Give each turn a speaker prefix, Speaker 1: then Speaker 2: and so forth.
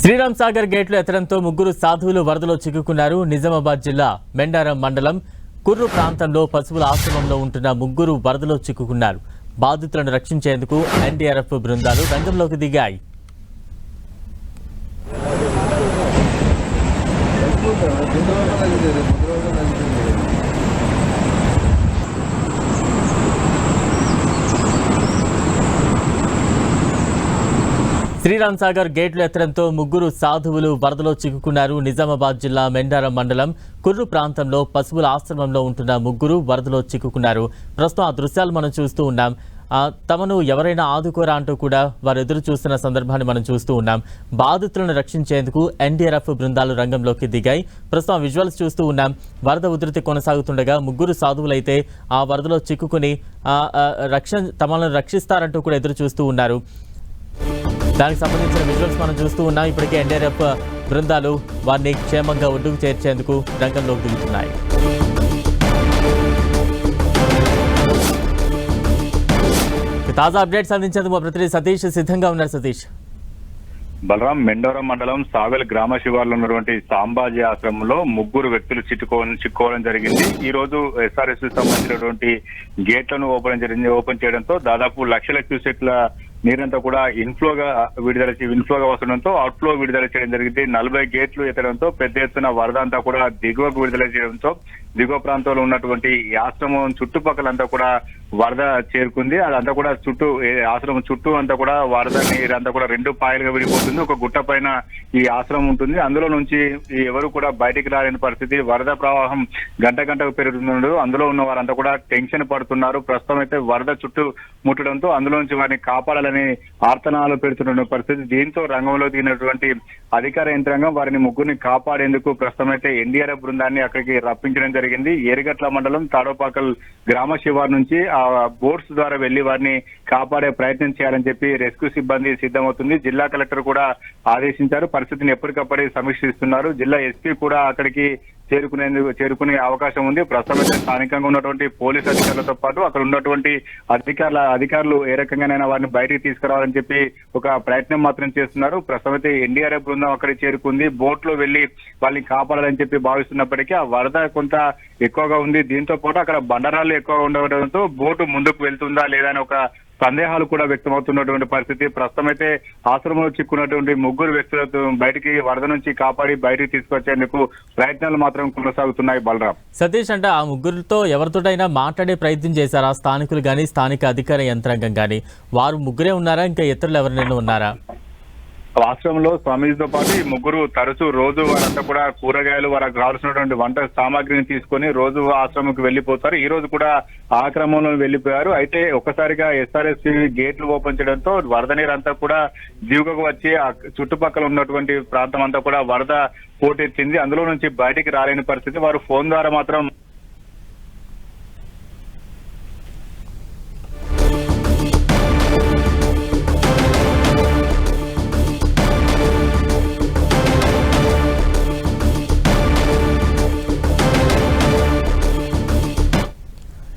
Speaker 1: శ్రీరామ్ సాగర్ గేట్లు ఎత్తడంతో ముగ్గురు సాధువులు వరదలో చిక్కుకున్నారు. నిజామాబాద్ జిల్లా మెండారం మండలం కుర్రు ప్రాంతంలో పశువుల ఆశ్రమంలో ఉంటున్న ముగ్గురు వరదలో చిక్కుకున్నారు. బాధితులను రక్షించేందుకు ఎన్డీఆర్ఎఫ్ బృందాలు రంగంలోకి దిగాయి. శ్రీరామ్ సాగర్ గేట్లు ఎత్తడంతో ముగ్గురు సాధువులు వరదలో చిక్కుకున్నారు. నిజామాబాద్ జిల్లా మెండారం మండలం కుర్రు ప్రాంతంలో పశువుల ఆశ్రమంలో ఉంటున్న ముగ్గురు వరదలో చిక్కుకున్నారు. ప్రస్తుతం ఆ దృశ్యాలు మనం చూస్తూ ఉన్నాం. తమను ఎవరైనా ఆదుకోరా అంటూ కూడా వారు ఎదురు చూస్తున్న సందర్భాన్ని మనం చూస్తూ ఉన్నాం. బాధితులను రక్షించేందుకు ఎన్డీఆర్ఎఫ్ బృందాలు రంగంలోకి దిగాయి. ప్రస్తుతం విజువల్స్ చూస్తూ ఉన్నాం. వరద ఉధృతి కొనసాగుతుండగా ముగ్గురు సాధువులైతే ఆ వరదలో చిక్కుకుని తమను రక్షిస్తారంటూ కూడా ఎదురు చూస్తూ ఉన్నారు. దానికి సంబంధించిన విజువల్స్ మనం చూస్తూ ఉన్నాం. ఇప్పటికే ఎన్డీఆర్ఎఫ్ బృందాలు వారిని క్షేమంగా ఒడ్డుకు చేర్చేందుకు రంగంలోకి దిగుతున్నాయి. తాజా అప్డేట్స్ అందించేందుకు మా ప్రతినిధి సతీష్ సిద్ధంగా ఉన్నారు. సతీష్,
Speaker 2: బలరాం మెండోరం మండలం సాగల్ గ్రామ శివార్లో ఉన్నటువంటి సాంబాజీ ఆశ్రమంలో ముగ్గురు వ్యక్తులు చిక్కుకోవడం జరిగింది. ఈ రోజు ఎస్ఆర్ఎస్ సంబంధించినటువంటి గేట్లను ఓపెన్ చేయడంతో దాదాపు లక్షల క్యూసెక్ల నీరంతా కూడా ఇన్ఫ్లోగా వస్తుండడంతో అవుట్ఫ్లో విడుదల చేయడం జరిగింది. 40 గేట్లు ఎత్తడంతో పెద్ద ఎత్తున వరద అంతా కూడా దిగువకు విడుదల చేయడంతో దిగువ ప్రాంతంలో ఉన్నటువంటి ఆశ్రమం చుట్టుపక్కలంతా కూడా వరద చేరుకుంది. అదంతా కూడా ఆశ్రమం చుట్టూ అంతా కూడా వరద నీరంతా కూడా 2 పాయలుగా విడిపోతుంది. ఒక గుట్ట పైన ఈ ఆశ్రమం ఉంటుంది. అందులో నుంచి ఎవరు కూడా బయటికి రాలేని పరిస్థితి. వరద ప్రవాహం గంటకు పెరుగుతుండదు. అందులో ఉన్న వారంతా కూడా టెన్షన్ పడుతున్నారు. ప్రస్తుతం అయితే వరద చుట్టూ ముట్టడంతో అందులో నుంచి వారిని కాపాడాలని ఆర్తనాలు పెడుతున్న పరిస్థితి. దీంతో రంగంలో దిగినటువంటి అధికార యంత్రాంగం వారిని ముగ్గురిని కాపాడేందుకు ప్రస్తుతం అయితే ఎన్డీఆర్ఎఫ్ బృందాన్ని అక్కడికి రప్పించడం జరిగింది. ఏరిగట్ల మండలం తాడోపాకల్ గ్రామ శివారు నుంచి ఆ బోట్స్ ద్వారా వెళ్లి వారిని కాపాడే ప్రయత్నం చేయాలని చెప్పి రెస్క్యూ సిబ్బంది సిద్ధమవుతుంది. జిల్లా కలెక్టర్ కూడా ఆదేశించారు. పరిస్థితిని ఎప్పటికప్పుడు సమీక్షిస్తున్నారు. జిల్లా ఎస్పీ కూడా అక్కడికి చేరుకునే అవకాశం ఉంది. ప్రస్తుతం స్థానికంగా ఉన్నటువంటి పోలీసు అధికారులతో పాటు అక్కడ ఉన్నటువంటి అధికారులు ఏ రకంగానైనా వారిని బయటికి తీసుకురావాలని చెప్పి ఒక ప్రయత్నం మాత్రం చేస్తున్నారు. ప్రస్తుతం అయితే ఎన్డీఆర్ఎఫ్ బృందం అక్కడికి చేరుకుంది. బోట్ లో వెళ్లి వాళ్ళని కాపాడాలని చెప్పి భావిస్తున్నప్పటికీ ఆ వరద కొంత ఎక్కువగా ఉంది. దీంతో పాటు అక్కడ బండరాళ్లు ఎక్కువగా ఉండడంతో బోటు ముందుకు వెళ్తుందా లేదా అని ఒక సందేహాలు కూడా వ్యక్తమవుతున్నటువంటి పరిస్థితి. ప్రస్తుతం అయితే ఆశ్రమంలో చిక్కున్నటువంటి ముగ్గురు వ్యక్తులతో బయటికి వరద నుంచి కాపాడి బయటికి తీసుకొచ్చేందుకు ప్రయత్నాలు మాత్రం కొనసాగుతున్నాయి. బలరాం,
Speaker 1: సతీష్, అంటే ఆ ముగ్గురితో ఎవరితోటైనా మాట్లాడే ప్రయత్నం చేశారా? స్థానికులు కానీ స్థానిక అధికార యంత్రాంగం కానీ వారు ముగ్గురే ఉన్నారా? ఇంకా ఇతరులు ఎవరైనా ఉన్నారా?
Speaker 2: ఆశ్రమంలో స్వామీజీతో పాటు ఈ ముగ్గురు తరచూ రోజు వారంతా కూడా కూరగాయలు వారికి కావాల్సినటువంటి వంట సామాగ్రిని తీసుకొని రోజు ఆశ్రమంకి వెళ్లిపోతారు. ఈ రోజు కూడా ఆ క్రమంలో వెళ్లిపోయారు. అయితే ఒక్కసారిగా ఎస్ఆర్ఎస్ గేట్లు ఓపెన్ చేయడంతో వరద నీరు అంతా కూడా దిగువకు వచ్చి ఆ చుట్టుపక్కల ఉన్నటువంటి ప్రాంతం అంతా కూడా వరద పోటెత్తింది. అందులో నుంచి బయటికి రాలేని పరిస్థితి. వారు ఫోన్ ద్వారా మాత్రం